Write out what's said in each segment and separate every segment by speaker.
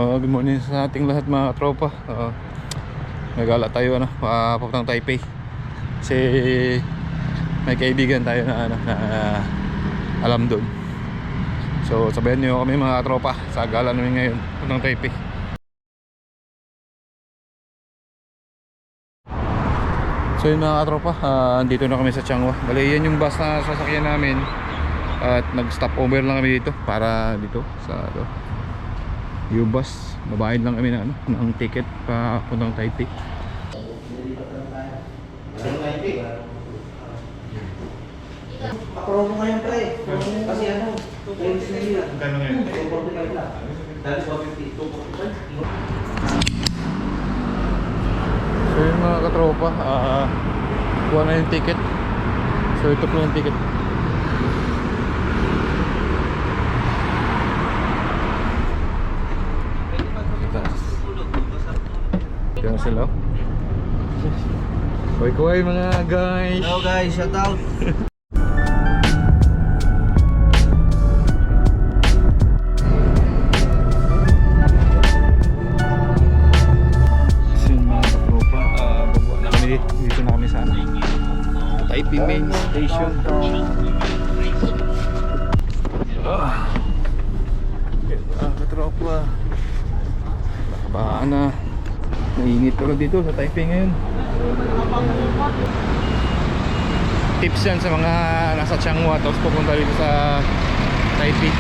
Speaker 1: Good morning sa ating lahat mga tropa. Nagala tayo papuntang Taipei. Kasi may kaibigan tayo na alam doon. So sabayan niyo kami mga tropa sa gala namin ngayon papuntang Taipei. So yun mga tropa, andito na kami sa Changhua. Bali yan yung bus na sasakyan namin. At nag-stop over lang kami dito para dito sa U-bus. Babayad lang kami ng ticket papuntang Taipei.
Speaker 2: Promo ngayon pre. Kasi Kano ngayon? 245 lang. Dali 450, 245.
Speaker 1: So yun mga katropa, kuha na yung ticket. So ito po yung ticket. Ito na sila. Kuhay mga guys.
Speaker 2: Hello guys, shout out.
Speaker 1: Dito na kami sa Taipei main station. Katropa, baka na nainit ulit dito sa Taipei ngayon. Tips yan sa mga nasa Changhua tapos pupunta dito sa Taipei.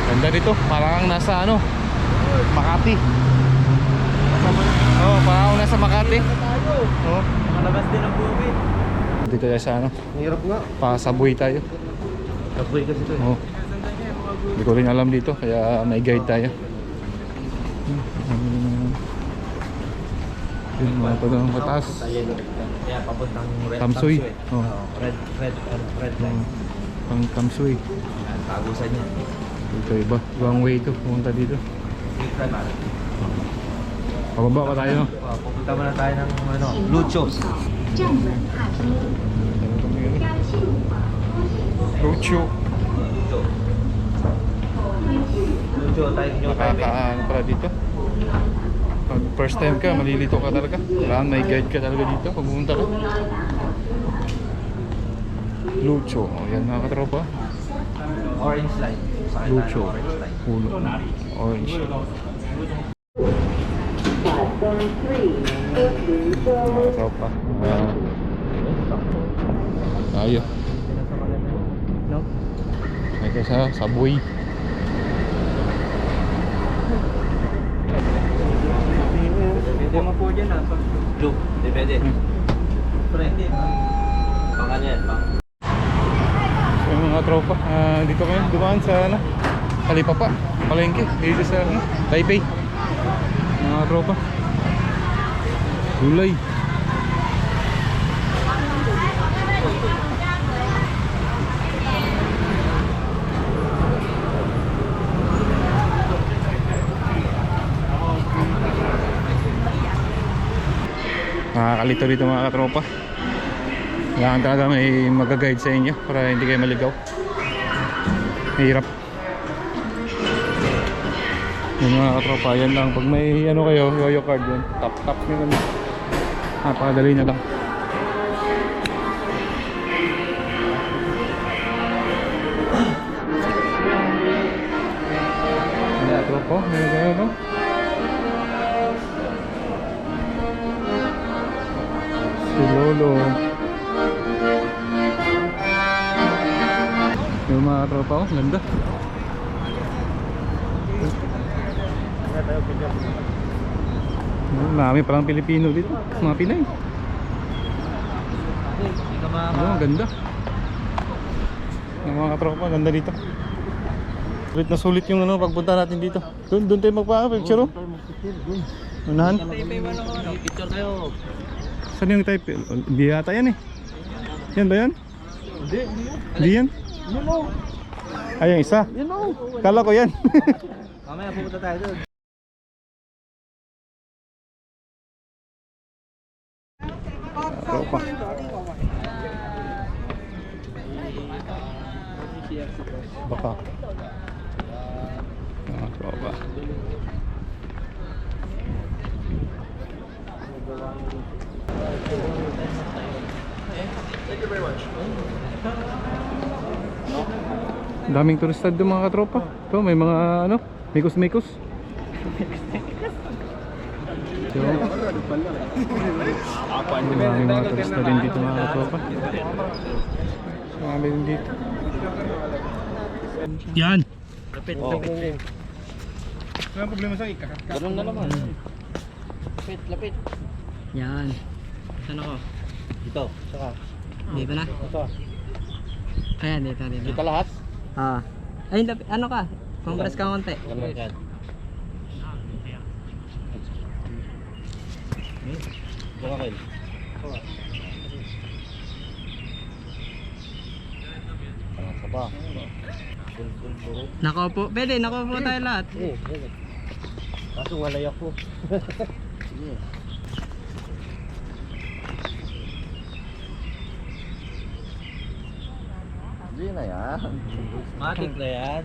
Speaker 1: Ganda dito, parang nasa Makati. Oh, parang nasa Makati. Oh,
Speaker 2: Malabas din ang bukid.
Speaker 1: dito tayo sa
Speaker 2: Hirap nga.
Speaker 1: Pasabuhay tayo.
Speaker 2: Kapoy kasi ito.
Speaker 1: Oh. Hindi ko rin alam dito kaya may guide tayo. Yun mga ito ng mataas.
Speaker 2: Kaya papuntang Red
Speaker 1: Kamsui. Oh.
Speaker 2: Red line.
Speaker 1: Pang Kamsui.
Speaker 2: Yan, tagusan niya.
Speaker 1: Ito iba. Ibang way ito. Pumunta dito. Pababa pa tayo.
Speaker 2: Pupunta muna tayo ng Luchos.
Speaker 1: Lucho.
Speaker 2: Lucho, tayo nyo
Speaker 1: Nakakaano pala dito. Pag first time ka, malilito ka talaga. Kailangan may guide ka talaga dito pag pumunta ka. Lucho. O yan mga katropa.
Speaker 2: Orange line.
Speaker 1: Lucho.
Speaker 2: Orange line.
Speaker 1: Puno. Orange. Mga tropa. Tayo.
Speaker 2: No?
Speaker 1: May kaya sa buhay.
Speaker 2: Pwede mo po dyan Blue, depende. Pwede. Pang ano yan, pang.
Speaker 1: So mga tropa, dito kayo dumaan sa Talipapa, palengke dito sa Taipei. Mga tropa, gulay. Nakakalito dito mga katropa. Kailangan talaga may mag-guide sa inyo para hindi kayo maligaw. Mahirap. Yung mga katropa, yan lang. Pag may kayo, yoyo card yan. Tap nyo lang. Napakadali na lang. Mga katropa, may gano'n si Lolo. Yung mga tropa ko, ganda. Marami palang Pilipino dito, mga Pinay. Ganda. Yung mga tropa, ganda dito. Sulit na sulit yung pagpunta natin dito. Doon tayo magpa-picture. Unahan.
Speaker 2: Picture kayo.
Speaker 1: Saan yung type? Hindi yata yan eh. Yan ba yan? Hindi yan? Ay, yung isa? Kala ko yan.
Speaker 2: Mamaya pupunta tayo doon.
Speaker 1: Tropa. Baka mga tropa. Daming turista doon mga katropa. Ito may mga ano, mikos-mikos. So, maraming mga turista din dito mga katropa. Marami din dito. Yan!
Speaker 2: Lapit, lapit.
Speaker 1: Walang problema sa ika.
Speaker 2: Ganun na naman. Lapit, lapit.
Speaker 3: Yan. Saan ako?
Speaker 2: Dito, saka.
Speaker 3: Dito na?
Speaker 2: Ito.
Speaker 3: Ayan, dito.
Speaker 2: Dito lahat?
Speaker 3: Ah. Ay, ano ka? Compress ka konti.
Speaker 2: Ganun yan. Buka kayo. Sa ba?
Speaker 3: Nakaupo. Pwede, nakaupo tayo lahat.
Speaker 2: Kaso walay ako. Sige. Hindi na yan. Matik na yan.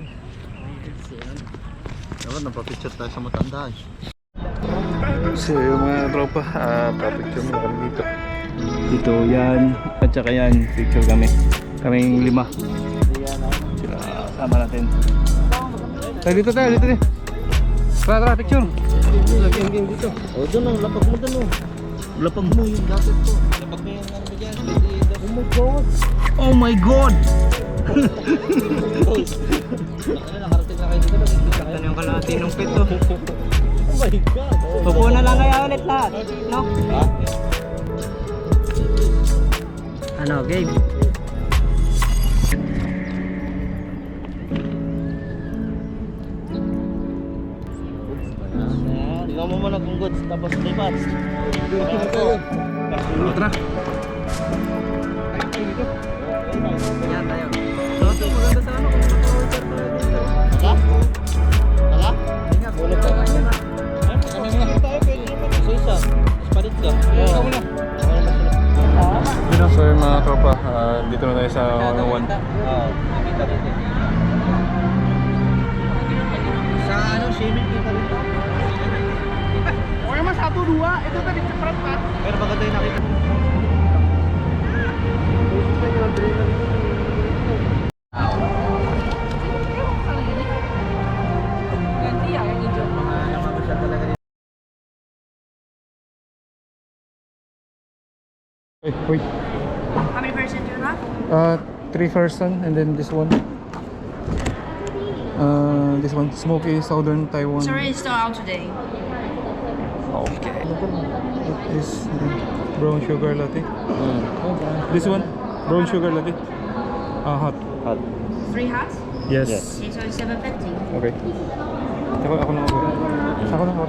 Speaker 2: Dapat napapicture tayo sa matanda eh.
Speaker 1: So yung mga tropa, pa-picture mo kami dito. Dito yan, at saka yan, picture kami. Kaming 5. Sila kasama natin. Tayo dito tayo, dito din. Tara, picture.
Speaker 2: Lagyan din dito. O doon ang lapag mo doon. Lapag mo yung gasket ko. Lapag mo yung ano ba dyan? Oh my God!
Speaker 3: Oh my God!
Speaker 2: Nakarating na kayo dito. Nagkikita kayo.
Speaker 3: Ito yung kalahati ng pito.
Speaker 2: Oh my God!
Speaker 3: Upo na lang kaya ulit lahat. No?
Speaker 2: Ha?
Speaker 3: Ano, game?
Speaker 2: Tingnan mo muna kung goods tapos lipat.
Speaker 1: Tara.
Speaker 3: Yan tayo. So, maganda sa ano kung maka-order tayo dito.
Speaker 2: Saka? Saka?
Speaker 3: Ingat, bulog ka kanya na.
Speaker 2: Kami muna. Tayo pwede naman. Isa-isa. Palit ka. Ikaw muna.
Speaker 1: So yung mga tropa, dito na tayo sa 101.
Speaker 2: Oo. Nakita natin. Sa ano, swimming kita dito.
Speaker 3: Huwag naman sa ato dua. Ito na dito sa front pa.
Speaker 2: Pero maganda yung nakita.
Speaker 1: Wait.
Speaker 4: How many person do you have?
Speaker 1: 3 person and then this one. This one, Smoky Southern Taiwan.
Speaker 4: Sorry, it's still out today.
Speaker 1: Okay. It is brown sugar latte. This one, brown sugar latte. Hot.
Speaker 2: Hot.
Speaker 4: 3 hats?
Speaker 1: Yes.
Speaker 2: Yes.
Speaker 4: Okay, so it's 750.
Speaker 1: Okay. Ako na ako. Ako na ako.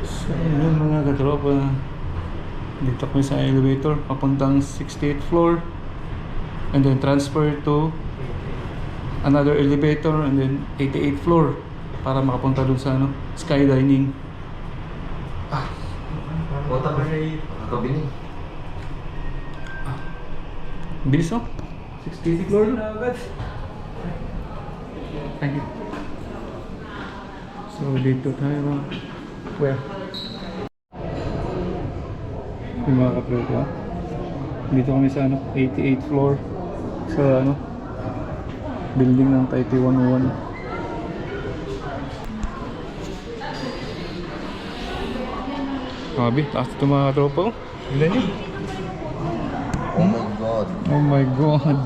Speaker 1: So yun mga katropa, dito kami sa elevator papuntang 68th floor and then transfer to another elevator and then 88th floor para makapunta dun sa ano, sky dining.
Speaker 2: Kota ba siya kabini?
Speaker 1: Bilis no? 68th floor no? Thank you. So dito tayo where? Yung mga katropa, dito kami sa ano, 88th floor sa ano, building ng Taipei 101. Grabe, taas ito mga katropa ko. Tignan nyo.
Speaker 2: Oh my God.
Speaker 1: Oh my God.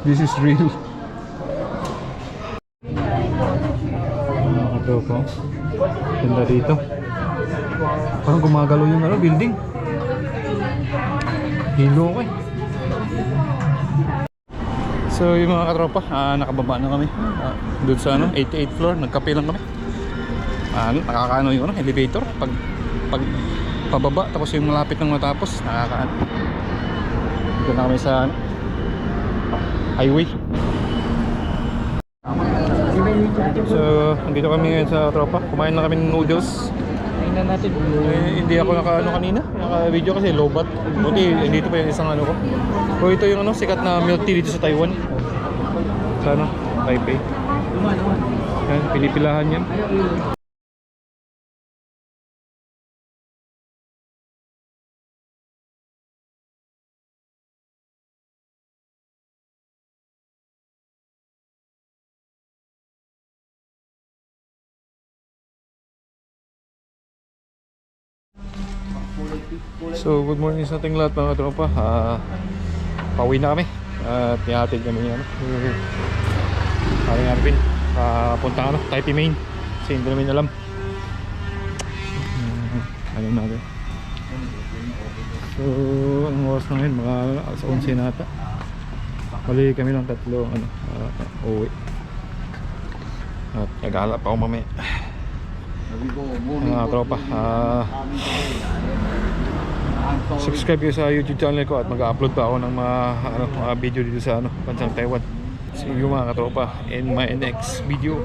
Speaker 1: This is real. Mga katropa, ganda dito. Parang gumagalaw yung ano, building. Hilo ko eh. So yung mga katropa, nakababa na kami doon sa ano, 88th floor. Nagkape lang kami. Nakakaano yung ano, elevator pag pababa, tapos yung malapit ng matapos, nakakaano. Dito na kami sa ano, highway. So dito kami ngayon sa tropa. Kumain lang kami ng noodles.
Speaker 3: Tingnan natin.
Speaker 1: Hindi ako nakaano kanina. naka-video kasi lobat. Buti dito pa yung isang ano ko. So ito yung ano, sikat na milk tea dito sa Taiwan. Sa ano, Taipei. Yan, pinipilahan yan. So good morning sa ating lahat mga tropa. Pauwi na kami at ihatid kami ano. Parang Arvin punta ano, Taipei Main. Kasi hindi namin alam. Alam natin. So ang oras na ngayon mga alas 11 na ata. Bali kami lang tatlo ano, uwi. At naghala pa ako mamaya. Mga tropa, subscribe kayo sa YouTube channel ko at mag-upload pa ako ng mga video dito sa ano, bansang Taiwan. See you mga tropa in my next video.